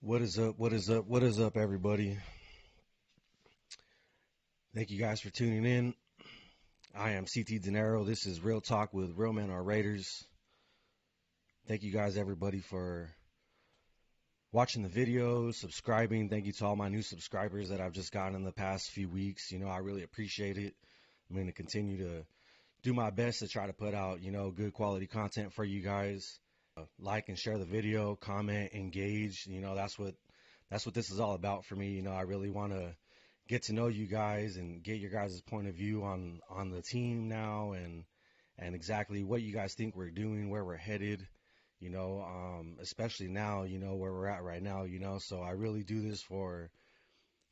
What is up? What is up? What is up, everybody? Thank you guys for tuning in. I am CT Dinero. This is Real Talk with Real Men Are Raiders. Thank you guys, everybody, for watching the videos, subscribing. Thank you to all my new subscribers that I've just gotten in the past few weeks. I really appreciate it. I'm going to continue to do my best to try to put out, good quality content for you guys. Like and share the video, comment, engage. That's what this is all about for me. I really want to get to know you guys and get your guys' point of view on the team now and exactly what you guys think we're doing, where we're headed. Especially now, where we're at right now. So I really do this for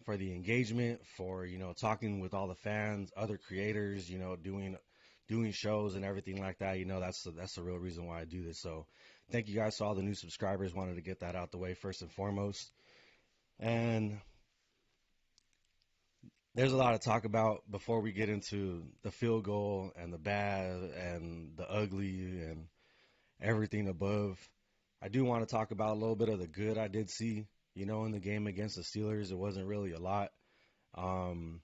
the engagement, for talking with all the fans, other creators, doing shows and everything like that. That's the real reason why I do this. So thank you guys to all the new subscribers. Wanted to get that out the way first and foremost. And there's a lot to talk about before we get into the field goal and the bad and the ugly and everything above. I do want to talk about a little bit of the good I did see, in the game against the Steelers. It wasn't really a lot. Um,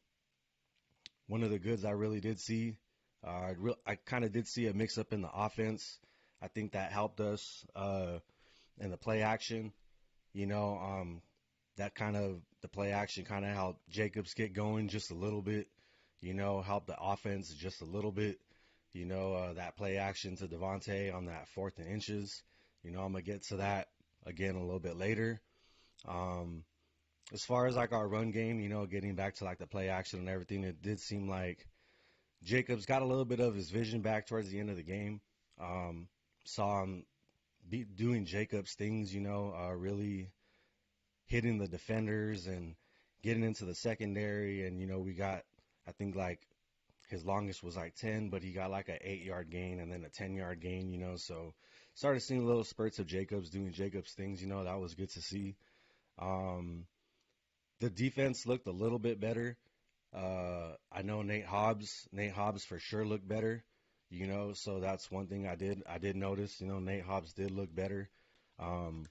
One of the goods I really did see, I kind of did see a mix up in the offense. I think that helped us in the play action. You know, um, that kind of the play action kind of helped Jacobs get going just a little bit. Helped the offense just a little bit. That play action to Devontae on that fourth and inches. I'm gonna get to that again a little bit later. Um, as far as like our run game, getting back to like the play action and everything, it did seem like Jacobs got a little bit of his vision back towards the end of the game. Um, Saw him doing Jacobs things, really hitting the defenders and getting into the secondary. And, we got, I think, like his longest was like 10, but he got like an 8-yard gain and then a 10-yard gain, So started seeing little spurts of Jacobs doing Jacobs things, that was good to see. Um, the defense looked a little bit better. I know Nate Hobbs for sure looked better, so that's one thing I did notice, Nate Hobbs did look better. Um,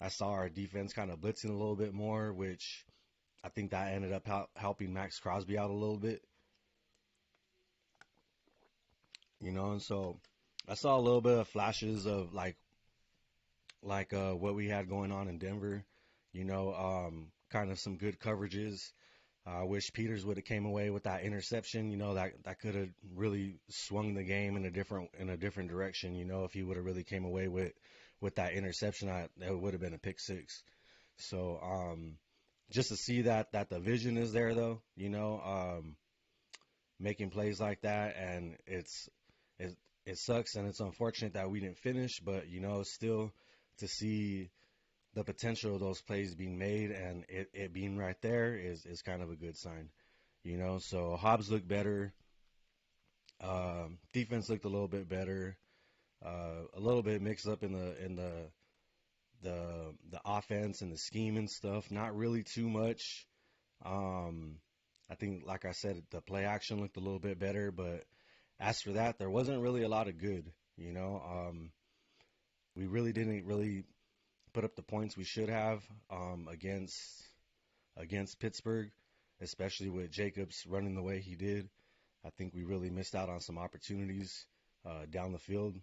I saw our defense kind of blitzing a little bit more, which I think that ended up helping Max Crosby out a little bit, and so I saw a little bit of flashes of like what we had going on in Denver, kind of some good coverages. I wish Peters would have came away with that interception. That could have really swung the game in a different direction. If he would have really came away with that interception, that would have been a pick six. So just to see that the vision is there though, making plays like that, and it sucks and it's unfortunate that we didn't finish, but still to see the potential of those plays being made and it being right there is kind of a good sign. So Hobbs looked better. Defense looked a little bit better. A little bit mixed up in the offense and the scheme and stuff. Not really too much. Um, I think, like I said, the play action looked a little bit better, but as for that, there wasn't really a lot of good. We really didn't really put up the points we should have against Pittsburgh, especially with Jacobs running the way he did. I think we really missed out on some opportunities down the field,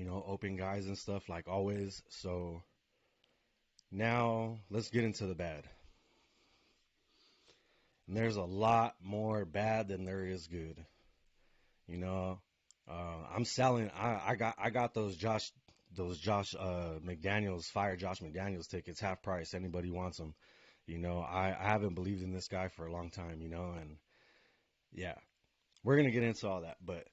open guys and stuff like always. So now let's get into the bad. And there's a lot more bad than there is good. You know, I'm selling. I got those Josh McDaniels, fire Josh McDaniels tickets, half price. Anybody wants them? I haven't believed in this guy for a long time. And yeah, we're gonna get into all that. But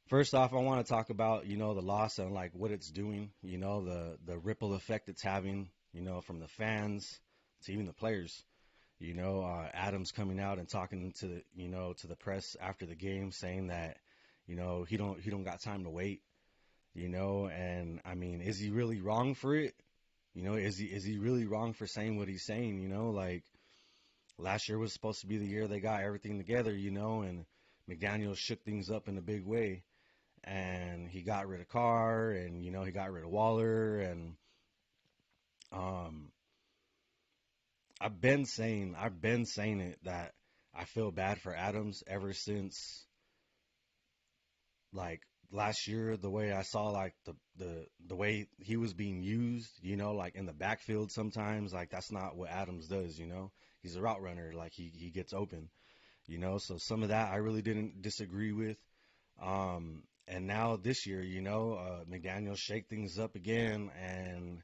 first off, I want to talk about the loss and like what it's doing. The ripple effect it's having. From the fans to even the players. Adams coming out and talking to the press after the game, saying that he don't got time to wait. And I mean, is he really wrong for it? Is he really wrong for saying what he's saying? Like last year was supposed to be the year they got everything together. And McDaniel shook things up in a big way, and he got rid of Carr, and he got rid of Waller, and um, I've been saying it that I feel bad for Adams ever since like last year, the way I saw like the way he was being used, like in the backfield sometimes, like that's not what Adams does, He's a route runner, like he gets open, So some of that I really didn't disagree with. And now this year, McDaniels shake things up again, and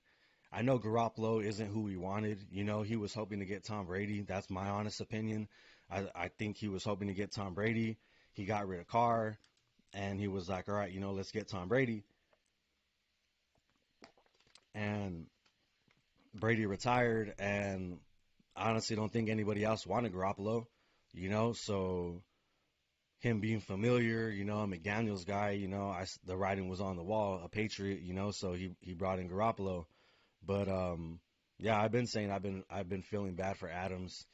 I know Garoppolo isn't who he wanted. He was hoping to get Tom Brady. That's my honest opinion. I think he was hoping to get Tom Brady. He got rid of Carr, and he was like, all right, let's get Tom Brady. And Brady retired, and I honestly don't think anybody else wanted Garoppolo, So him being familiar, a McDaniels guy, the writing was on the wall, a Patriot, so he brought in Garoppolo. But yeah, I've been saying I've been feeling bad for Adams,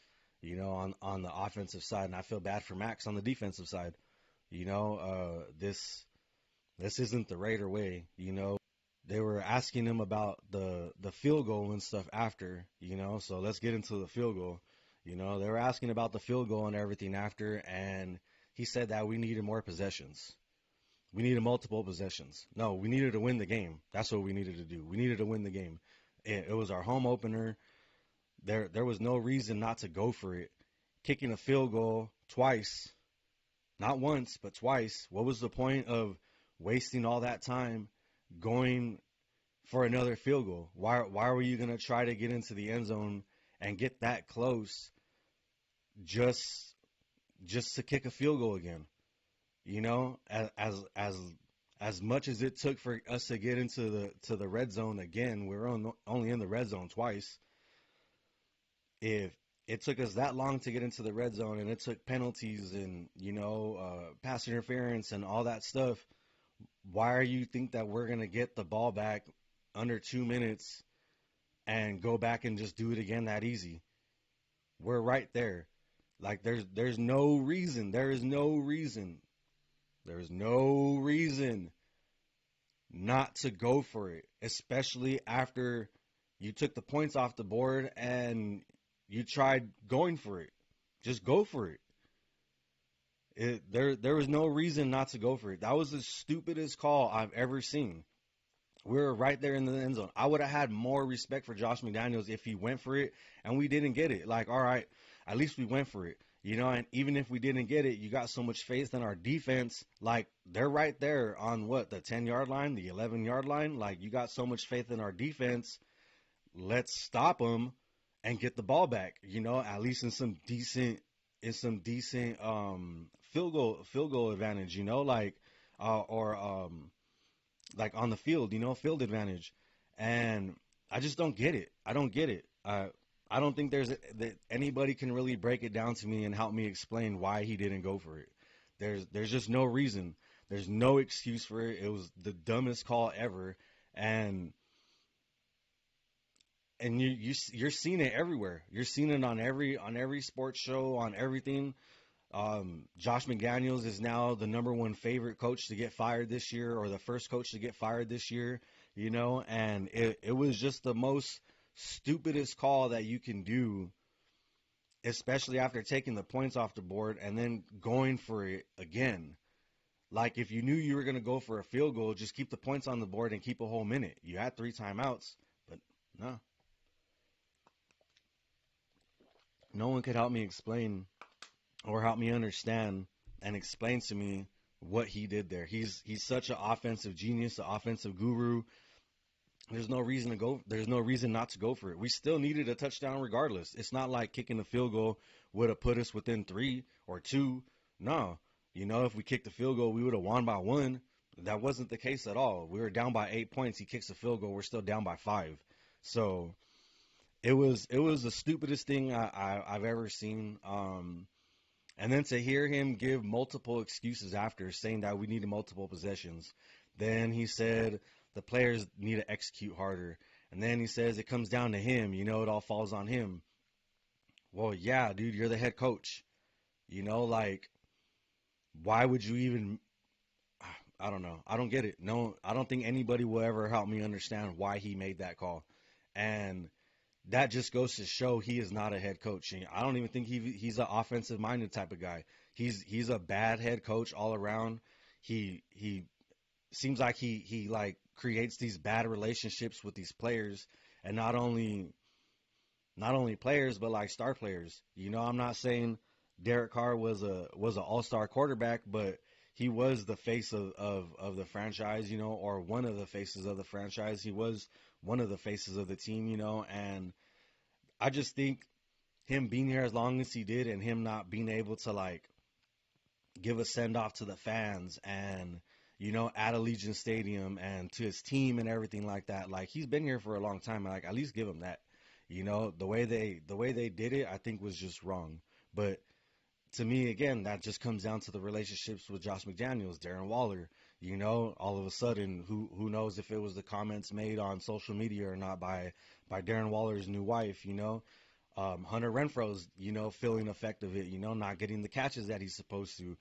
on the offensive side, and I feel bad for Max on the defensive side. This isn't the Raider way. They were asking him about the field goal and stuff after. So let's get into the field goal. They were asking about the field goal and everything after, and he said that we needed more possessions. We needed multiple possessions. No, we needed to win the game. That's what we needed to do. We needed to win the game. It was our home opener. There was no reason not to go for it. Kicking a field goal twice, not once, but twice. What was the point of wasting all that time going for another field goal? Why were you gonna try to get into the end zone and get that close just to kick a field goal again? As much as it took for us to get into the red zone again, we were only in the red zone twice. If it took us that long to get into the red zone, and it took penalties and pass interference and all that stuff, why are you think that we're gonna get the ball back under 2 minutes and go back and just do it again that easy? We're right there. Like there's no reason. There is no reason not to go for it, especially after you took the points off the board and you tried going for it. Just go for it. There was no reason not to go for it. That was the stupidest call I've ever seen. We were right there in the end zone. I would have had more respect for Josh McDaniels if he went for it and we didn't get it. Like, all right, at least we went for it. And even if we didn't get it, you got so much faith in our defense. Like, they're right there on the 10-yard line, the 11-yard line. Like, you got so much faith in our defense. Let's stop them and get the ball back, at least in some decent field goal advantage, or on the field, field advantage. And I just don't get it. I don't get it. I don't think that anybody can really break it down to me and help me explain why he didn't go for it. There's just no reason. There's no excuse for it. It was the dumbest call ever, and you're seeing it everywhere. You're seeing it on every sports show, on everything. Josh McDaniels is now the number one favorite coach to get fired this year, or the first coach to get fired this year, and it was just the most stupidest call that you can do, especially after taking the points off the board and then going for it again. Like, if you knew you were going to go for a field goal, just keep the points on the board and keep a whole minute. You had 3 timeouts, but no. No one could help me explain or help me understand and explain to me what he did there. He's such an offensive genius, an offensive guru. There's no reason to go. There's no reason not to go for it. We still needed a touchdown regardless. It's not like kicking a field goal would have put us within 3 or 2. No, if we kicked the field goal, we would have won by 1. That wasn't the case at all. We were down by 8 points. He kicks a field goal. We're still down by 5. So it was the stupidest thing I've ever seen. And then to hear him give multiple excuses after, saying that we needed multiple possessions. Then he said the players need to execute harder. And then he says it comes down to him. It all falls on him. Well, yeah, dude, you're the head coach. Like, why would you even? I don't know. I don't get it. No, I don't think anybody will ever help me understand why he made that call. And that just goes to show he is not a head coach. And I don't even think he's an offensive minded type of guy. He's a bad head coach all around. He seems like he like creates these bad relationships with these players, and not only players but like star players. I'm not saying Derek Carr was an all-star quarterback, but he was the face of the franchise, or one of the faces of the franchise. He was one of the faces of the team, and I just think him being here as long as he did and him not being able to like give a send off to the fans and at Allegiant Stadium and to his team and everything like that. Like he's been here for a long time. Like at least give him that. The way they did it, I think was just wrong. But to me, again, that just comes down to the relationships with Josh McDaniels, Darren Waller. All of a sudden, who knows if it was the comments made on social media or not by Darren Waller's new wife. Hunter Renfro's feeling effect of it. Not getting the catches that he's supposed to.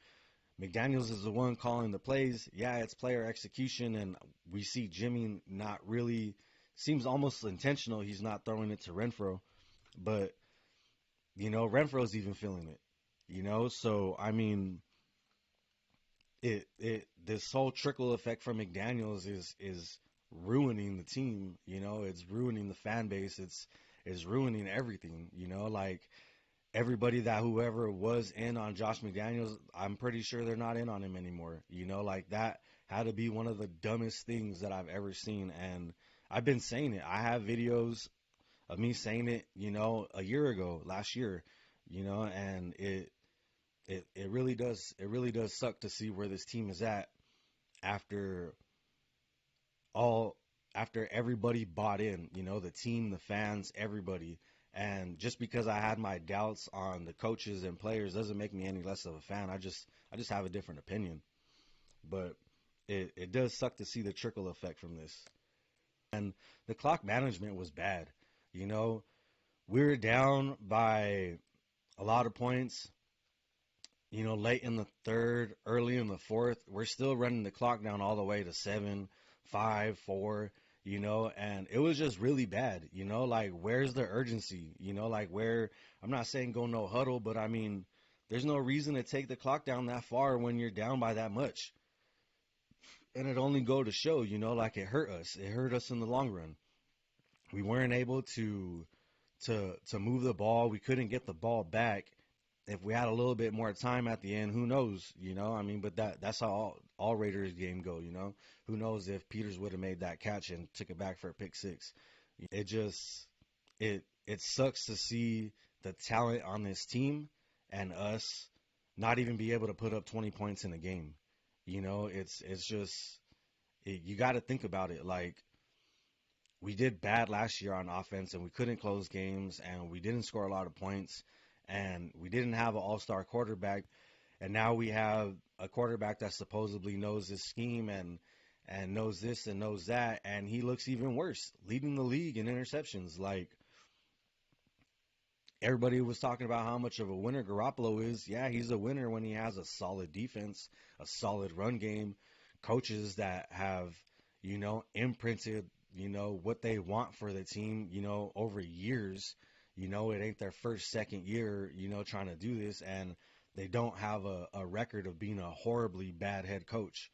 McDaniels is the one calling the plays. Yeah, it's player execution, and we see Jimmy not really seems almost intentional. He's not throwing it to Renfro, but Renfro's even feeling it. So I mean, it this whole trickle effect from McDaniels is ruining the team. It's ruining the fan base. It's ruining everything. Like everybody that whoever was in on Josh McDaniels, I'm pretty sure they're not in on him anymore. Like that had to be one of the dumbest things that I've ever seen. And I've been saying it. I have videos of me saying it, a year ago, last year, and it really does suck to see where this team is at after all after everybody bought in, the team, the fans, everybody. And just because I had my doubts on the coaches and players doesn't make me any less of a fan. I just have a different opinion. But it does suck to see the trickle effect from this. And the clock management was bad. You know, we were down by a lot of points, late in the third, early in the fourth. We're still running the clock down all the way to 7, 5, 4, and it was just really bad, like where's the urgency, like where I'm not saying go no huddle, but I mean, there's no reason to take the clock down that far when you're down by that much. And it only go to show, like it hurt us. It hurt us in the long run. We weren't able to move the ball. We couldn't get the ball back. If we had a little bit more time at the end, who knows? I mean, but that's how all Raiders game go. Who knows if Peters would have made that catch and took it back for a pick six? It just it sucks to see the talent on this team and us not even be able to put up 20 points in a game. It's just you got to think about it. Like we did bad last year on offense and we couldn't close games and we didn't score a lot of points and we didn't have an all-star quarterback, and now we have a quarterback that supposedly knows his scheme and knows this and knows that, and he looks even worse, leading the league in interceptions. Like everybody was talking about how much of a winner Garoppolo is. Yeah, he's a winner when he has a solid defense, a solid run game, coaches that have, imprinted, what they want for the team, over years. It ain't their first, second year, trying to do this, and they don't have a record of being a horribly bad head coach,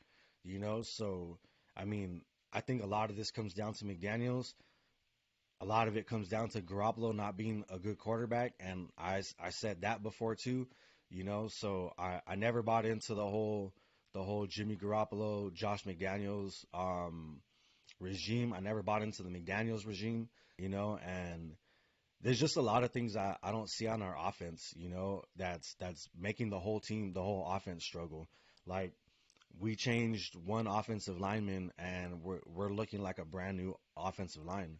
So, I mean, I think a lot of this comes down to McDaniels. A lot of it comes down to Garoppolo not being a good quarterback, and I said that before too, So I never bought into the whole Jimmy Garoppolo, Josh McDaniels regime. I never bought into the McDaniels regime, and there's just a lot of things I don't see on our offense, that's making the whole team, the whole offense struggle. Like we changed one offensive lineman and we're looking like a brand new offensive line.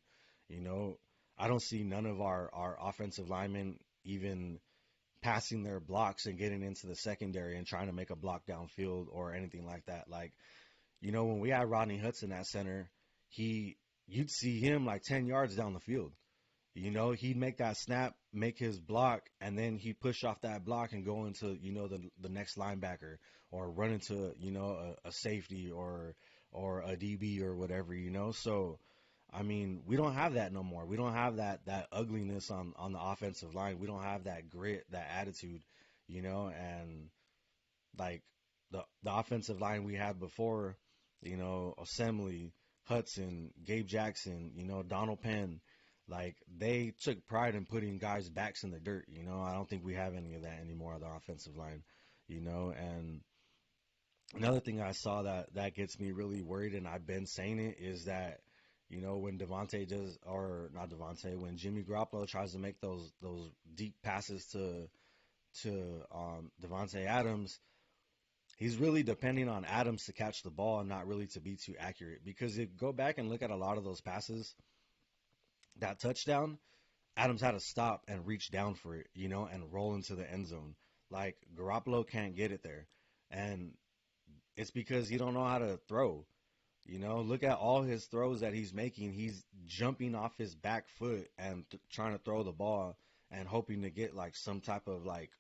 You know, I don't see none of our offensive linemen even passing their blocks and getting into the secondary and trying to make a block downfield or anything like that. Like, when we had Rodney Hudson at center, you'd see him like 10 yards down the field. He'd make that snap, make his block, and then he'd push off that block and go into, the next linebacker or run into, a safety or a DB or whatever. So, I mean, we don't have that no more. We don't have that ugliness on the offensive line. We don't have that grit, that attitude, and like the offensive line we had before, Assembly, Hudson, Gabe Jackson, Donald Penn, like they took pride in putting guys' backs in the dirt. I don't think we have any of that anymore on the offensive line, and another thing I saw that gets me really worried, and I've been saying it, is that when Devontae does, or not Devontae, when Jimmy Garoppolo tries to make those deep passes to Devontae Adams, he's really depending on Adams to catch the ball and not really to be too accurate. Because if you go back and look at a lot of those passes, that touchdown, Adams had to stop and reach down for it, and roll into the end zone. Like Garoppolo can't get it there, and it's because he don't know how to throw. Look at all his throws that he's making. He's jumping off his back foot and trying to throw the ball and hoping to get like some type of like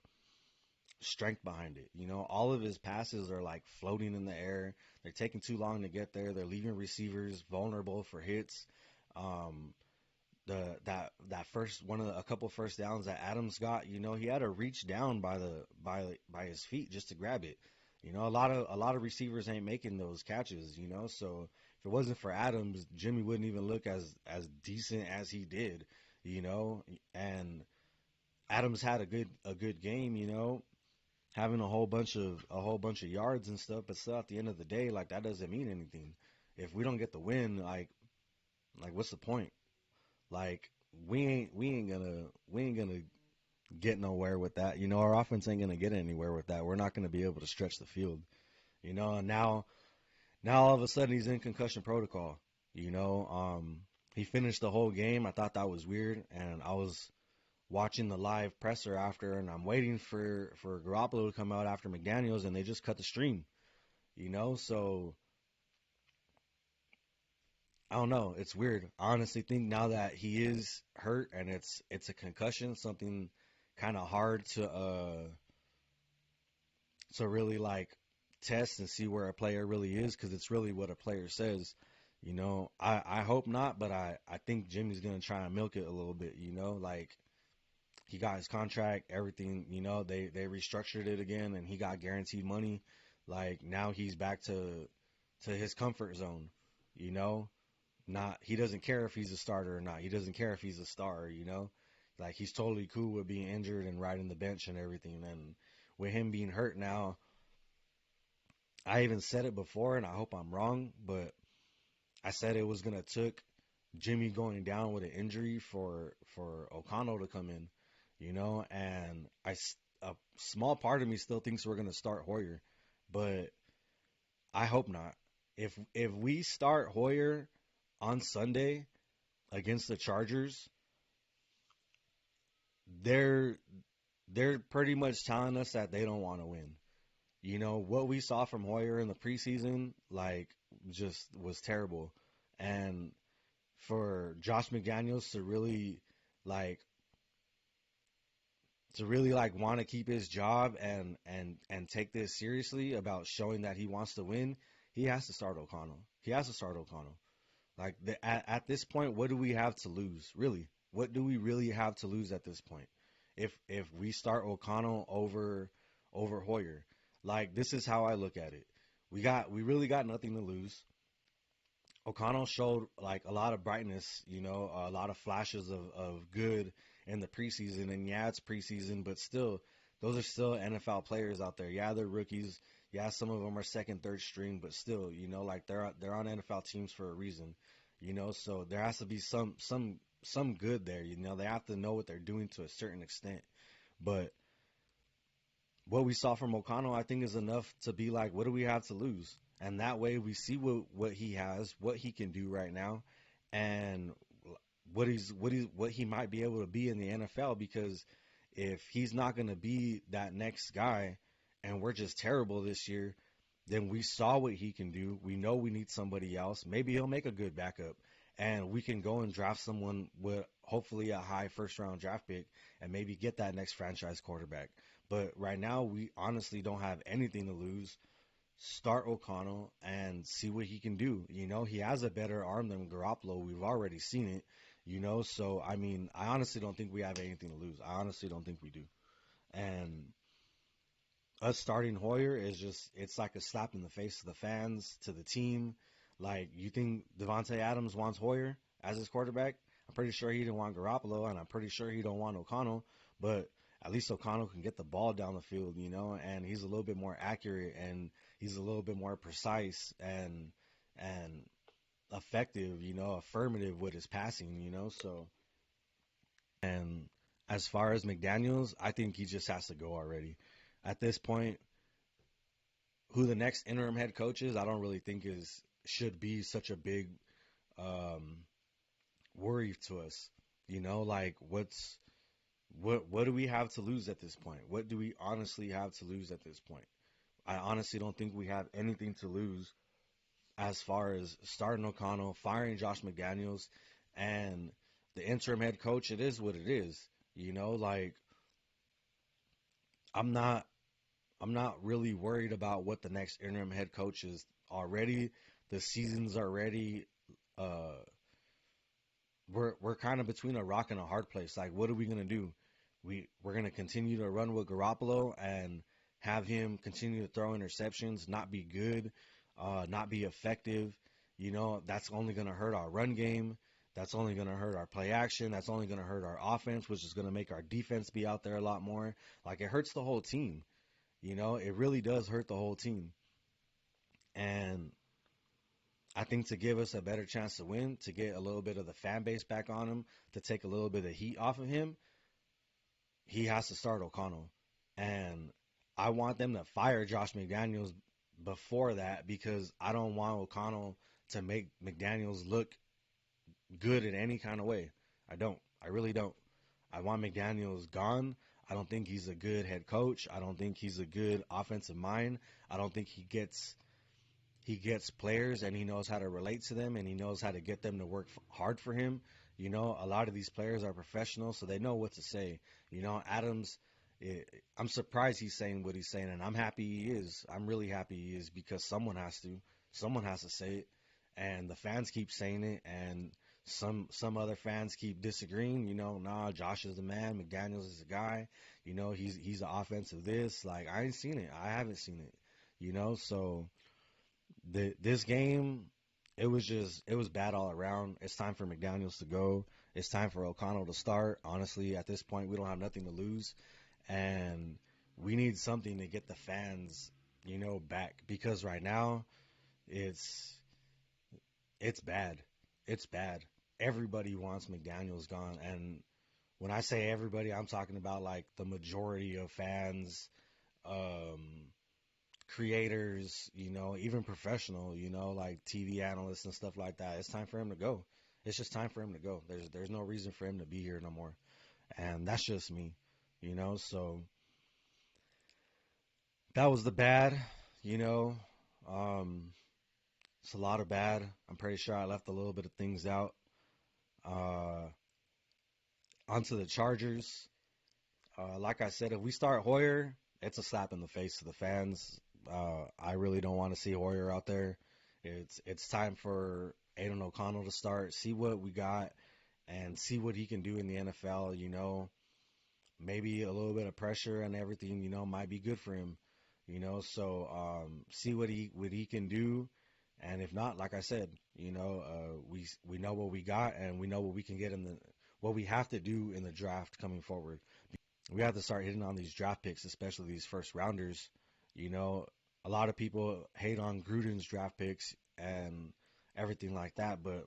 strength behind it. All of his passes are like floating in the air. They're taking too long to get there. They're leaving receivers vulnerable for hits. Um, that first one of a couple first downs that Adams got, he had to reach down by his feet just to grab it. A lot of receivers ain't making those catches. So if it wasn't for Adams, Jimmy wouldn't even look as decent as he did. And Adams had a good game. Having a whole bunch of yards and stuff, but still at the end of the day, like that doesn't mean anything. If we don't get the win, like what's the point? Like we ain't gonna get nowhere with that. Our offense ain't gonna get anywhere with that. We're not gonna be able to stretch the field. And now all of a sudden he's in concussion protocol. He finished the whole game. I thought that was weird, and I was watching the live presser after, and I'm waiting for Garoppolo to come out after Mcdaniels, and they just cut the stream. So I don't know. It's weird. I honestly think now that he is hurt and it's a concussion, something kind of hard to really like test and see where a player really is, because it's really what a player says. I hope not, but I think Jimmy's gonna try and milk it a little bit. Like he got his contract, everything. They restructured it again, and he got guaranteed money. Like now he's back to his comfort zone. You know, not he doesn't care if he's a starter or not. He doesn't care if he's a star. Like he's totally cool with being injured and riding the bench and everything. And with him being hurt now, I even said it before, and I hope I'm wrong, but I said it was gonna took Jimmy going down with an injury for O'Connell to come in. And a small part of me still thinks we're gonna start Hoyer, but I hope not. If we start Hoyer on Sunday against the Chargers, they're they're pretty much telling us that they don't want to win. What we saw from Hoyer in the preseason, like, just was terrible. And for Josh McDaniels like to really want to keep his job and take this seriously about showing that he wants to win, he has to start O'Connell. He has to start O'Connell. Like at this point, what do we have to lose? Really, what do we really have to lose at this point? If we start O'Connell over Hoyer, like this is how I look at it. We really got nothing to lose. O'Connell showed like a lot of brightness, a lot of flashes of good in the preseason. And yeah, it's preseason, but still, those are still NFL players out there. Yeah, they're rookies. Yeah, some of them are second, third string, but still, like they're on NFL teams for a reason. So there has to be some good there. They have to know what they're doing to a certain extent. But what we saw from O'Connell, I think, is enough to be like, what do we have to lose? And that way we see what he has, what he can do right now, and what he might be able to be in the NFL. Because if he's not going to be that next guy, and we're just terrible this year, then we saw what he can do. We know we need somebody else. Maybe he'll make a good backup, and we can go and draft someone with hopefully a high first round draft pick and maybe get that next franchise quarterback. But right now, we honestly don't have anything to lose. start O'Connell and see what he can do. You know, he has a better arm than Garoppolo. We've already seen it. You know, so I mean, I honestly don't think we have anything to lose. I honestly don't think we do. And us starting Hoyer is just it's like a slap in the face to the fans, to the team. Like you think Devontae Adams wants Hoyer as his quarterback? I'm pretty sure he didn't want Garoppolo, and I'm pretty sure he don't want O'Connell. But at least O'Connell can get the ball down the field, you know, and he's a little bit more accurate and he's a little bit more precise and effective, you know, affirmative with his passing, you know. So and as far as McDaniels, I think he just has to go already. At this point, who the next interim head coach is, I don't really think is should be such a big um, worry to us. You know, like what do we have to lose at this point? What do we honestly have to lose at this point? I honestly don't think we have anything to lose as far as starting O'Connell, firing Josh McDaniels, and the interim head coach. It is what it is. You know, like I'm not I'm not really worried about what the next interim head coach is already. The season's already uh we're kind of between a rock and a hard place. Like what are we gonna do? We're gonna continue to run with Garoppolo and have him continue to throw interceptions, not be good, not be effective. You know, that's only gonna hurt our run game. That's only gonna hurt our play action. That's only gonna hurt our offense, which is gonna make our defense be out there a lot more. Like it hurts the whole team. You know, it really does hurt the whole team. And I think to give us a better chance to win, to get a little bit of the fan base back on him, to take a little bit of heat off of him, he has to start O'Connell. And I want them to fire Josh McDaniels before that because I don't want O'Connell to make McDaniels look good in any kind of way. I don't. I really don't. I want McDaniels gone. I don't think he's a good head coach. I don't think he's a good offensive mind. I don't think he gets players and he knows how to relate to them and he knows how to get them to work hard for him. You know, a lot of these players are professionals, so they know what to say. You know, Adams, eh, I'm surprised he's saying what he's saying, and I'm happy he is. I'm really happy he is because someone has to. Someone has to say it, and the fans keep saying it, and some other fans keep disagreeing. You know, nah, Josh is the man, McDaniels is the guy. You know, he's the offensive this. Like I ain't seen it. I haven't seen it. You know, so this game, it was bad all around. It's time for McDaniel's to go. It's time for O'Connell to start. Honestly, at this point, we don't have nothing to lose, and we need something to get the fans, you know, back because right now it's it's bad. It's bad. Everybody wants McDaniel's gone, and when I say everybody, I'm talking about like the majority of fans. Um, Creators, you know, even professional, you know, like TV analysts and stuff like that. It's time for him to go. It's just time for him to go. There's no reason for him to be here no more. And that's just me, you know. So that was the bad, you know. Um it's a lot of bad. I'm pretty sure I left a little bit of things out. Uh Onto the Chargers. Like I said, if we start Hoyer, it's a slap in the face to the fans. I really don't want to see Hoyer out there. It's time for Aiden O'Connell to start, see what we got, and see what he can do in the NFL. You know, maybe a little bit of pressure and everything. You know, might be good for him. You know, so see what he can do, and if not, like I said, you know, we know what we got, and we know what we can get in the what we have to do in the draft coming forward. We have to start hitting on these draft picks, especially these first rounders. You know, a lot of people hate on Gruden's draft picks and everything like that, but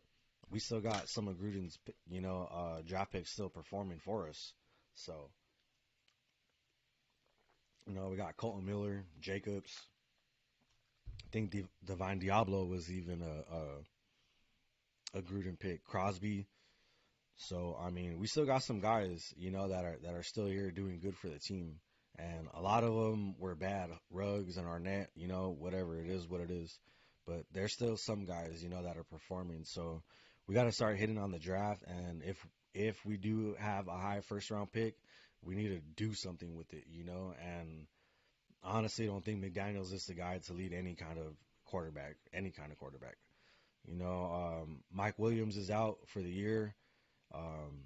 we still got some of Gruden's, draft picks still performing for us. So, you know, we got Colton Miller, Jacobs. I think Divine Diablo was even a Gruden pick. Crosby. So I mean, we still got some guys, you know, that are still here doing good for the team, and a lot of them were bad. Ruggs and Arnett, you know, whatever it is, what it is. But there's still some guys, you know, that are performing. So we got to start hitting on the draft, and if we do have a high first round pick, we need to do something with it, you know. And honestly don't think McDaniels is the guy to lead any kind of quarterback, any kind of quarterback. Mike Williams is out for the year. Um,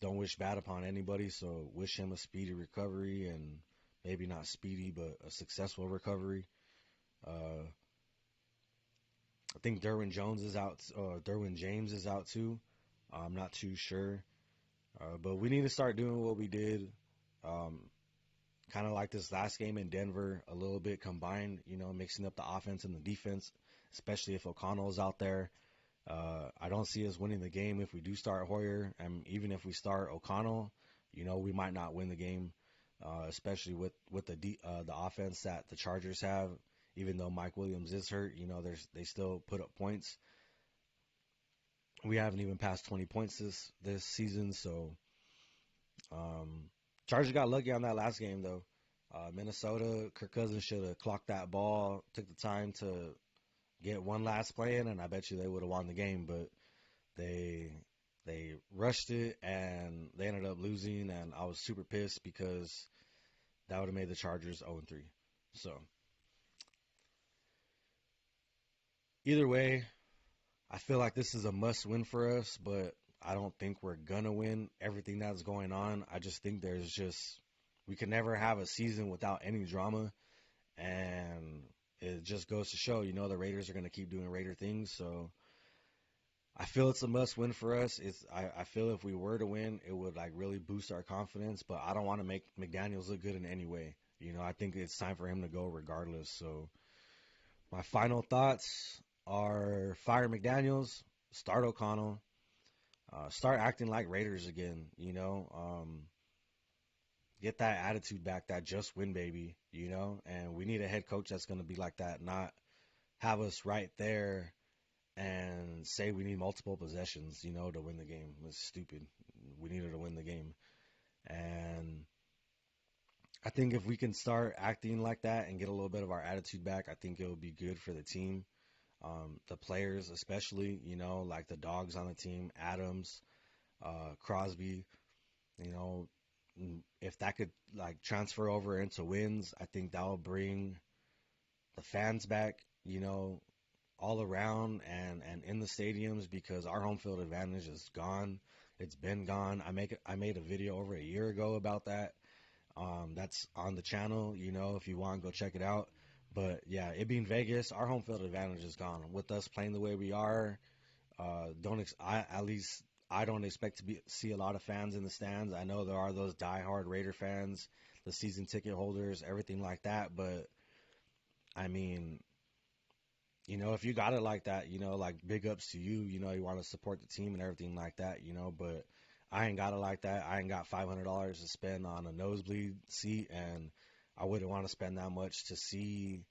don't wish bad upon anybody, so wish him a speedy recovery and maybe not speedy, but a successful recovery. Uh, I think Derwin Jones is out. Derwin James is out too. I'm not too sure, but we need to start doing what we did, um, kind of like this last game in Denver, a little bit combined. Mixing up the offense and the defense, especially if O'Connell's out there. I don't see us winning the game if we do start Hoyer, and even if we start O'Connell, we might not win the game, especially with the offense that the Chargers have. Even though Mike Williams is hurt, they still put up points. We haven't even passed 20 points this season, so um, Chargers got lucky on that last game though. Minnesota, Kirk Cousins should have clocked that ball, took the time to get one last play in, and I bet you they would have won the game. But they they rushed it and they ended up losing, and I was super pissed because that would have made the Chargers 0-3. So either way, I feel like this is a must win for us, but I don't think we're gonna win everything that's going on. I just think there's just we can never have a season without any drama, and it just goes to show, the Raiders are gonna keep doing Raider things. So I feel it's a must win for us. I feel if we were to win, it would like really boost our confidence. But I don't want to make McDaniels look good in any way. I think it's time for him to go regardless. So my final thoughts are fire McDaniels, start O'Connell, start acting like Raiders again. Get that attitude back, that just win baby. And we need a head coach that's going to be like that, not have us right there and say we need multiple possessions, to win the game. It's stupid. We needed to win the game. And I think if we can start acting like that and get a little bit of our attitude back, I think it will be good for the team. The players, especially, like the dogs on the team, Adams, Crosby, you know, if that could like transfer over into wins, I think that will bring the fans back, all around and in the stadiums because our home field advantage is gone. It's been gone. I made a video over a year ago about that. That's on the channel. If you want, go check it out. But yeah, it being Vegas, our home field advantage is gone. With us playing the way we are, don't ex- I at least I don't expect to see a lot of fans in the stands. I know there are those diehard Raider fans, the season ticket holders, everything like that. But I mean, if you got it like that, like big ups to you, you want to support the team and everything like that, but I ain't got it like that. I ain't got $500 to spend on a nosebleed seat, and I wouldn't want to spend that much to see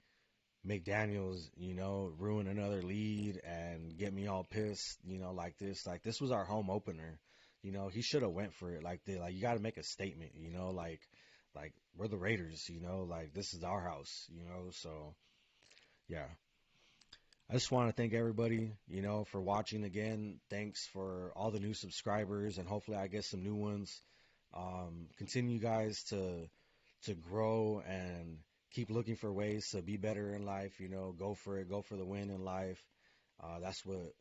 McDaniels, ruin another lead and get me all pissed, like this. Like this was our home opener. He should have went for it. Like you got to make a statement, like we're the Raiders, like this is our house, so yeah. I just want to thank everybody, for watching again. Thanks for all the new subscribers, and hopefully I get some new ones. Continue, guys, to grow and keep looking for ways to be better in life. Go for it, go for the win in life. That's what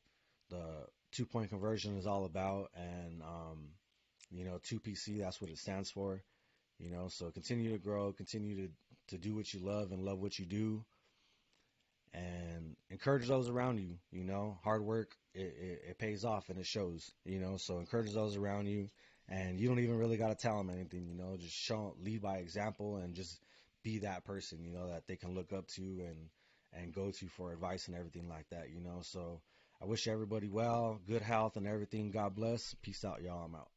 the 2 point conversion is all about, and 2PC. That's what it stands for. So continue to grow, continue to do what you love and love what you do and encourage those around you. Hard work it pays off and it shows. So encourage those around you, and you don't even really got to tell them anything. Just lead by example, and just be that person. That they can look up to and go to for advice and everything like that. So I wish everybody well, good health and everything. God bless. Peace out, y'all. I'm out.